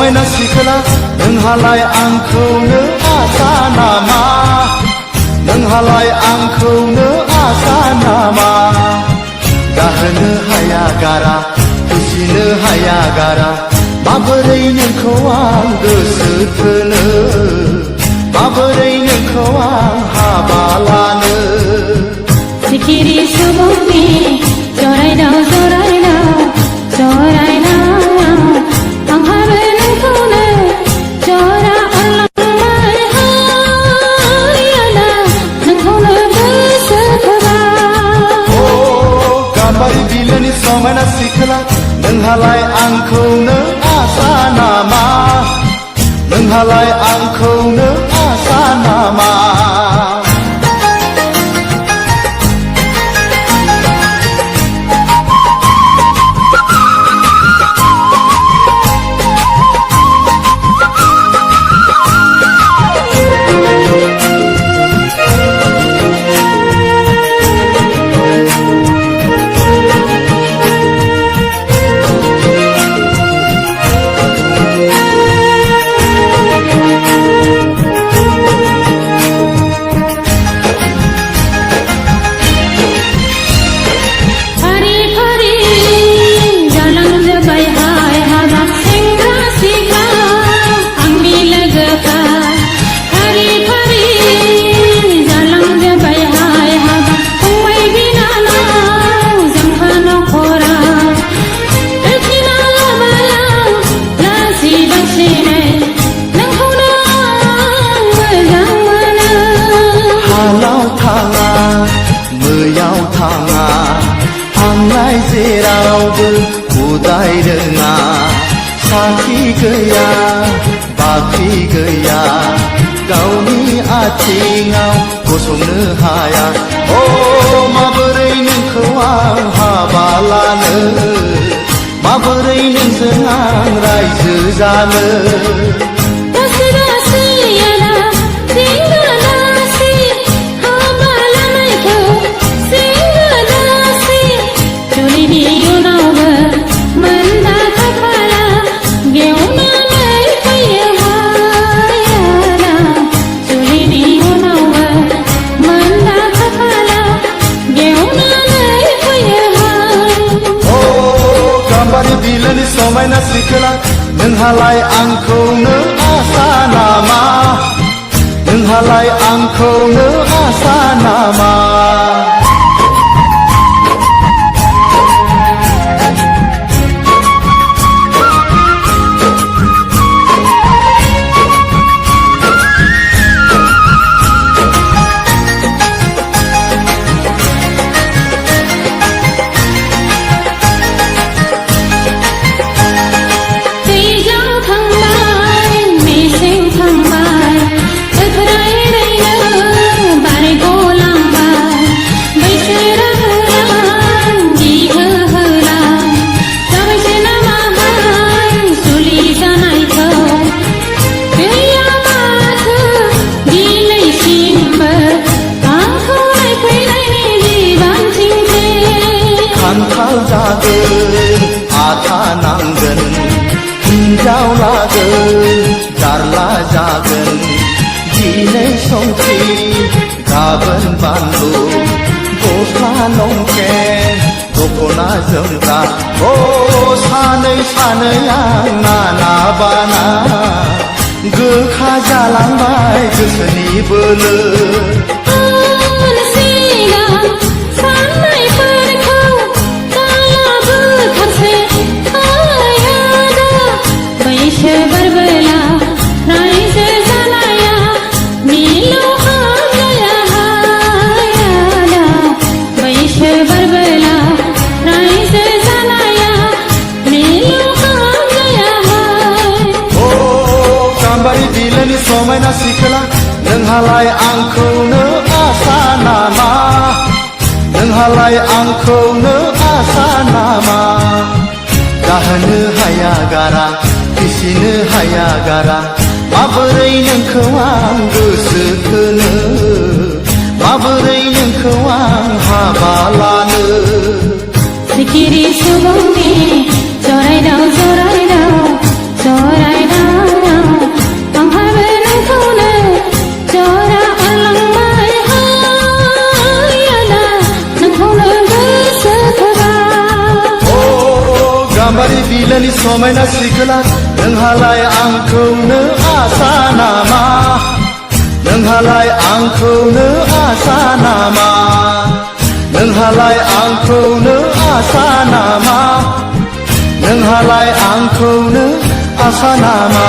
समायना सिखोला नोंहालाय आंखौनो आसा नामा नोंहालाय आंखौनो आसा नामा गाहोनो हाया गारा खुसिनो हाया गारा माबोरै नोंखौ आं गोसो थोनो माबोरै नोंखौ आं हाबा लानो सिखिरि सुबुंनि जरायदाव जरायदाव जरायदाव आंहाबो नोंखौनो जरा अनलांबाय हायाला नोंखौनो गोसो थोबाय गाम्बारि बिलोनि समायना सिखोला नोंहालाय आंखौनो आसा नामा नोंहालाय आंखौनो आसा नामा जेरावबो उदाय रोङा साखि गैया बाख्रि गैया गावनि आथिङाव गसंनो हाया माबोरै नोंखौ आं हाबा लानो माबोरै नोंजों आं रायजो जानो बिलोनि समायना सिखोला नोंहालाय आंखौनो आसा नामा नोंहालाय आंखौनो आसा नामा खान्थाल जागोन आथा नांगोन हिन्जाव लागोन गारला जागोन दिनै संख्रि गाबोन बानलु गस्ला लंपेन दख'ना जोमग्रा सानै सानै आं नाना बाना गोखा जालांबाय गोसोनि बोलो समायना सिखोला नोंहालाय आंखौनो आसा नामा नोंहालाय आंखौनो आसा नामा गाहोनो हाया गारा फिसिनो हाया गारा माबोरै नोंखौ आं गोसो थोनो माबोरै नोंखौ आं हाबा लानो सिखिरि सुबुंनि जरायदाव जरायदाव जरायदाव आंखौनो आसा नामा नोंहालाय आंखौनो आसा नामा नोंहालाय आंखौनो आसा नामा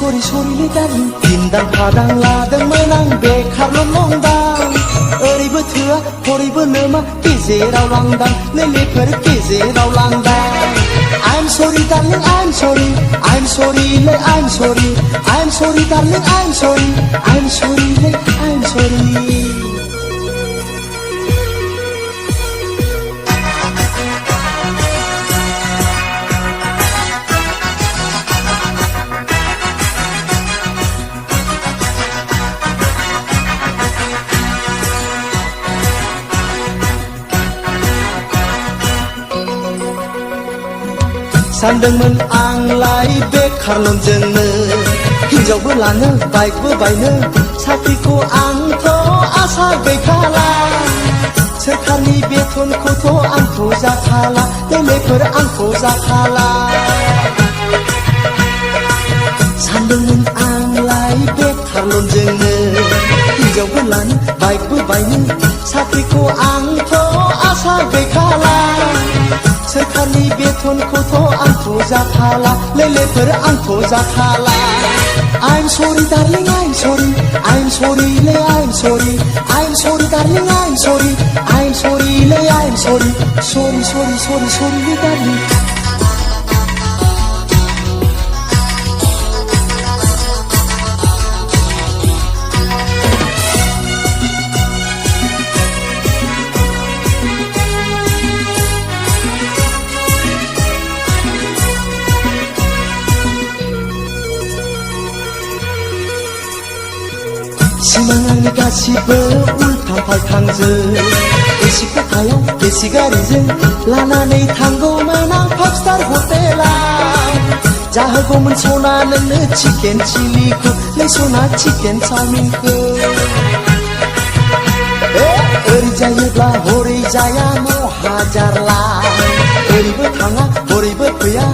सरि सरिलै दार्लिं दिन्दां फादां लादोंमोन आं बेखारल' नंदां ओरैबो थोआ हरैबो लोमा गेजेराव लांदां लेलेफोर गेजेराव लांदां I'm sorry darling I'm sorry I'm sorry लै I'm sorry I'm sorry darling I'm sorry I'm sorry लै I'm sorry सानदोंमोन आंलाय बेखारल'जोंनो हिनजावबो लानो बाइकबो बायनो साख्रिखौ आंथ' आसा गैखाला सोरखारनि बेथनखौथ' आंखौ जाखाला देलेफोर आंखौ जाखाला सानदोंमोन आंलाय बेखारल'जोंनो हिनजावबो लानो बाइकबो बायनो साख्रिखौ आंथ' आसा गैखाला सोरखारनि बेथनखौथ' आंखौ जाखाला लेलेफोर आंखौ जाखाला I'm sorry darling I'm sorry I'm sorry लै I'm sorry I'm sorry darling I'm sorry I'm sorry लै I'm sorry sorry sorry sorry sorry लै darling सिमांनि गासिबो उल्थां फाल्थांजों एसि खथायाव एसि गारिजों लानानै थांगौमोन आं 5 स्टार हटेलाव जाहोगौमोन सना नोंनो चिकेन चिलिखौ लै सना चिकेन चाउमिनखौ ओरै जायोब्ला हरै जाया महा जारला ओरैबो थाङा हरैबो फैया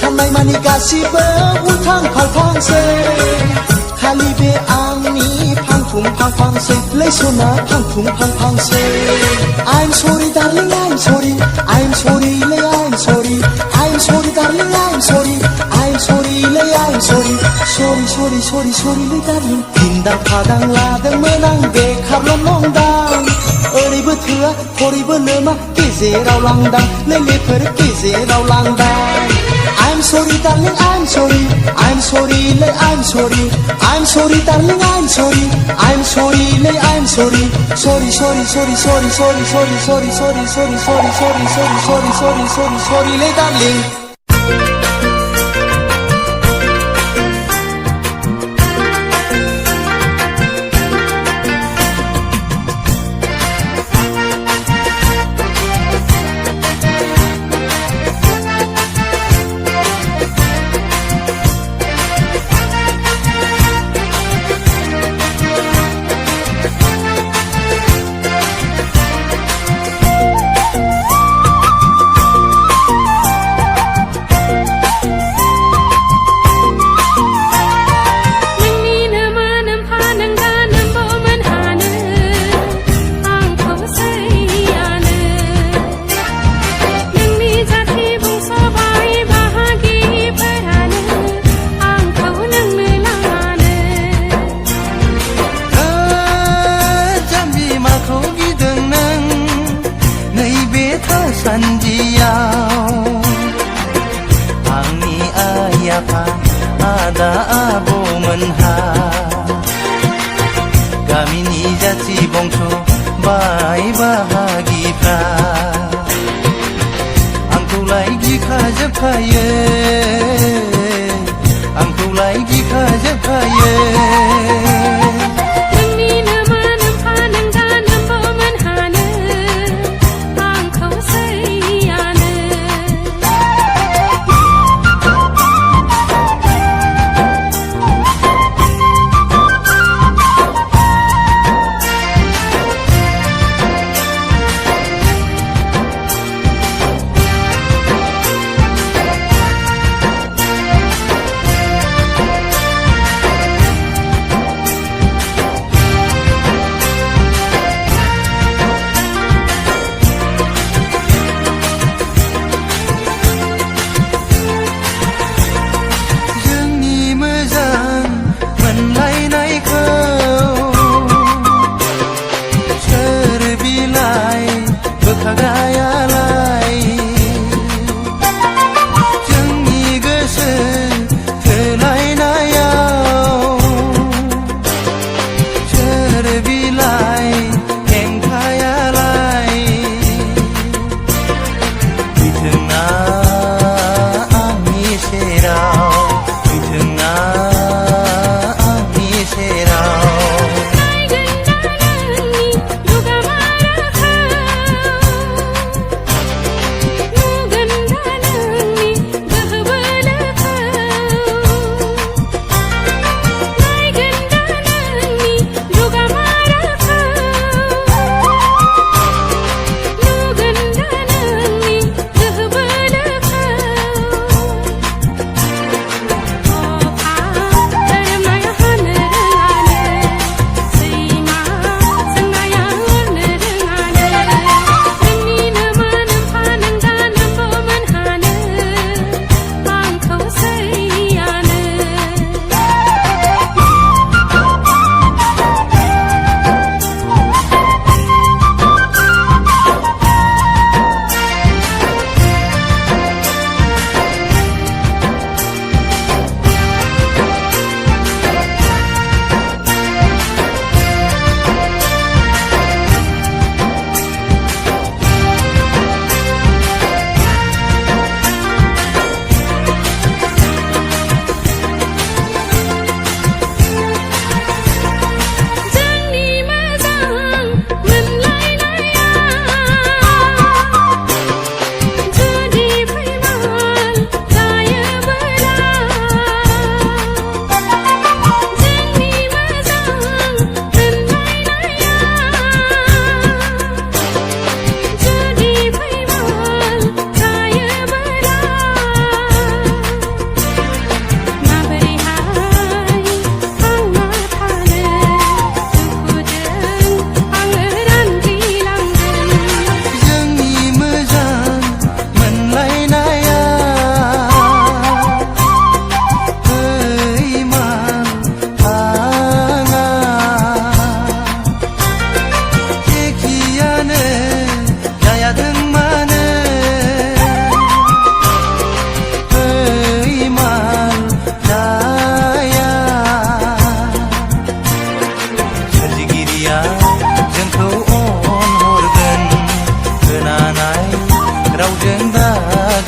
साननाय मानि गासिबो उल्थां फाल्थांसै खालि बे आंनि फांफुं फांफांसै लै सना फांफुं फांफांसै I'm sorry darling I'm sorry I'm sorry लै I'm sorry I'm sorry darling I'm sorry I'm sorry लै I'm sorry sorry sorry sorry sorry लै darling दिन्दां फादां लादोंमोन आं बेखारल' नंदां ओरैबो थोआ हरैबो लोमा गेजेराव लांदां लेलेफोर गेजेराव लांदां I'm sorry darling I'm sorry I'm sorry लै I'm sorry I'm sorry darling I'm sorry I'm sorry लै I'm sorry sorry sorry sorry sorry sorry sorry sorry sorry sorry sorry sorry sorry sorry sorry sorry sorry लै darling सानजियाव आंनि आइ आफा आदा आब'मोनहा गामिनि जाथि बंस' bye बाहागिफ्रा आंखौलाय गिखाजोबखायो आंखौलाय गिखाजोबखायो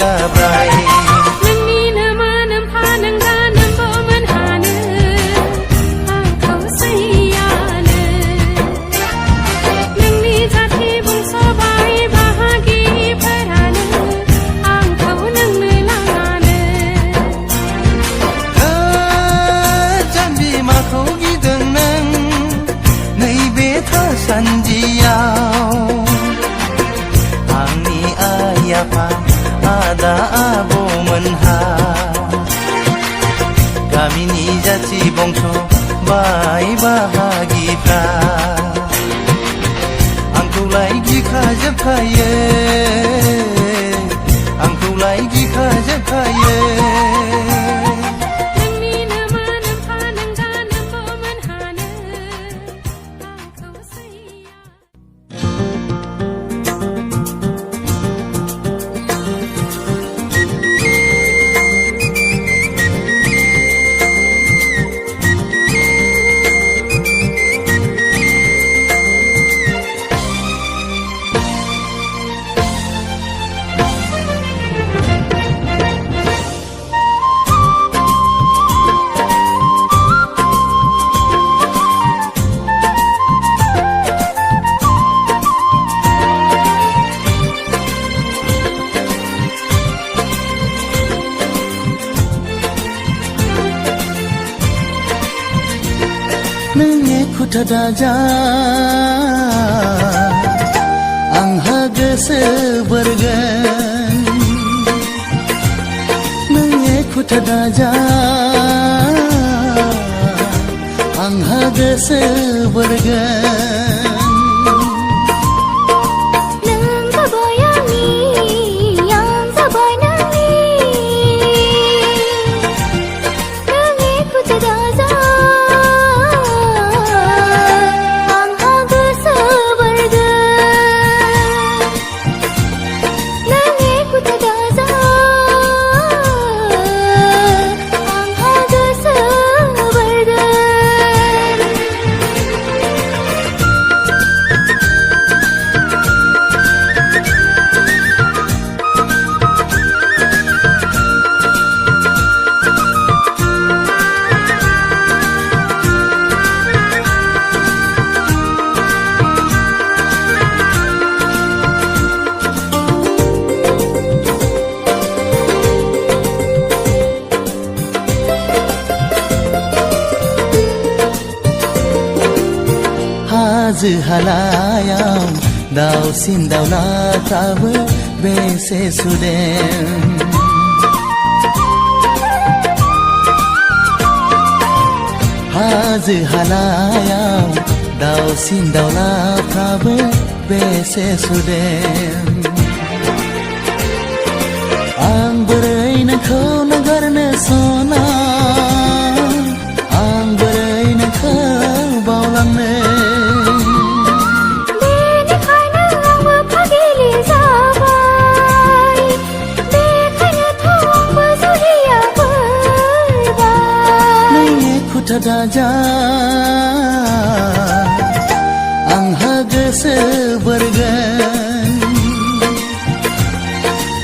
गाब्राय नोंनि नामा नोमफा नोंगा नोंबो मोनहानो आंखौ सैयानो नोंनि जाथि बंस' बाय बाहागिफोरानो आंखौ नोंनो लाङानो जाम्बि माखौ गिदों नों नैबे थासान्दियाव आंनि आइ आफा आदा आब'मोनहा गामिनि जाथि बंस' बाय बाहागिफ्रा आंखौलाय गिखाजोबखायो आंखौलाय गिखाजोबखायो नोंनि नामा नोमफा नोंगा नोंबो मोनहानो आंखौ सैया नोंनि खुथा दाजा आंहा गोसो बोरगोन नोंनि खुथा दाजा आंहा गोसो बोरगोन नों जाबाय आंनि आं जाबाय नोंनि नोंनि खुथा दाजा आंहा गोसो बोरगोन नोंनि खुथा दाजा आंहा गोसो बोरगोन हाजो हालायाव दाउसिन दाउलाफ्राबो बेसे सुदेम हाजो हालायाव दाउसिन दाउलाफ्राबो बेसे सुदेम आं बोरै नोंखौ नागारनो सना आं बोरै नोंखौ बावलांनो बेनिखायनो आंबो फागिलि जाबाय बेखायनोथ' आंबो जुलिया फैबाय नोंनि खुथा दाजा आंहा गोसो बोरगोन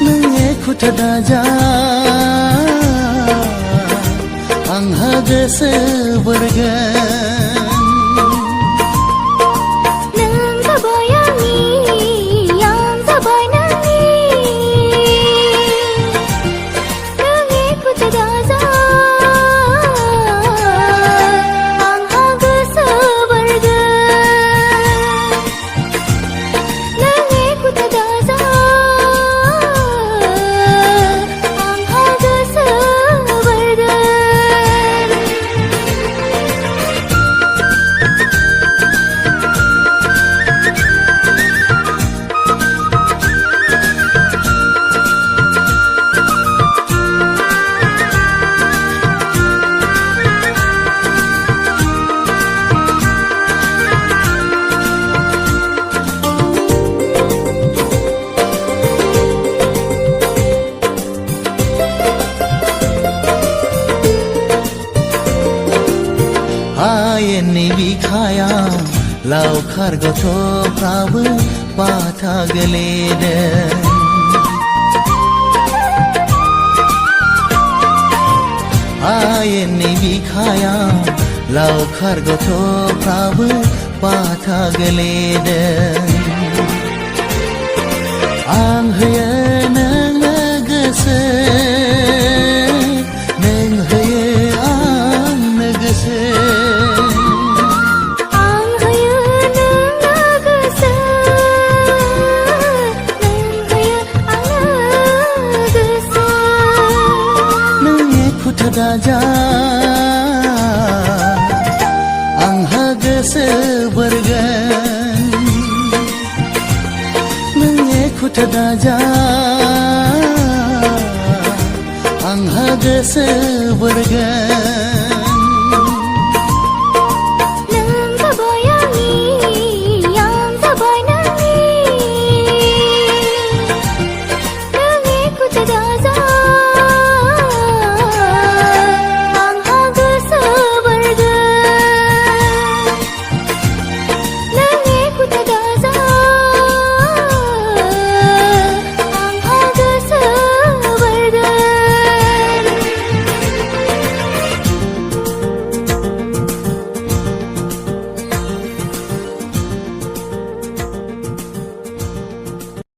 नोंनि खुथा दाजा आंहा गोसो बोरगोन नों जाबाय आंनि आं जाबाय नोंनि नोंनि खुथा दाजा आंहा गोसो बोरगोन नोंनि खुथा दाजा आंहा गोसो बोरगोन हायेननि बिखायाव लावखार गथ'फ्राबो बाथा गोलैदों हायेननि बिखायाव लावखार गथ'फ्राबो बाथा गेलेदों आं होयो नोंनो गोसो नों होयो आंनो गोसो आं होयो नोंनो गोसो नों होयो आंनो गोसो नों एखुथा दाजा आंहा गोसो बोरगोन नों एखुथा दाजा आंहा गोसो बोरगोन